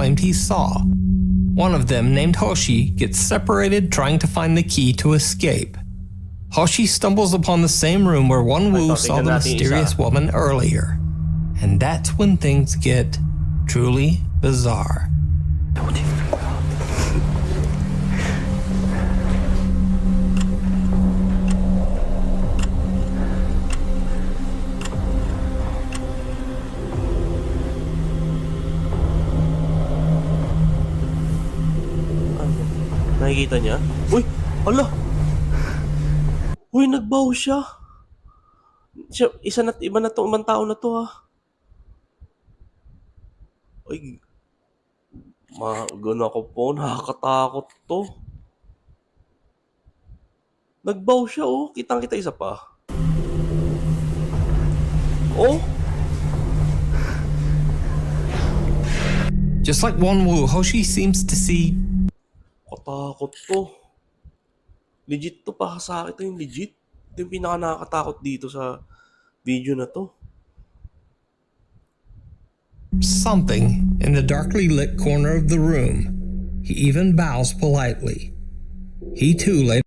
claimed he saw. One of them, named Hoshi, gets separated trying to find the key to escape. Hoshi stumbles upon the same room where Wonwoo saw the mysterious woman earlier. And that's when things get truly bizarre. Nakikita niya? Uy! Hala! Uy, nagbaho siya! Iba na to, ibang tao na to ha. Ay, gano'n ako po, nakakatakot to. Nagbaho siya oh, kitang-kita isa pa. Oh! Just like Wonwoo, Hoshi seems to see Katakot to. Legit to, pa sa akin to yung legit. Ito yung pinaka nakakatakot dito sa video na to. something in the darkly lit corner of the room. He even bows politely. He too later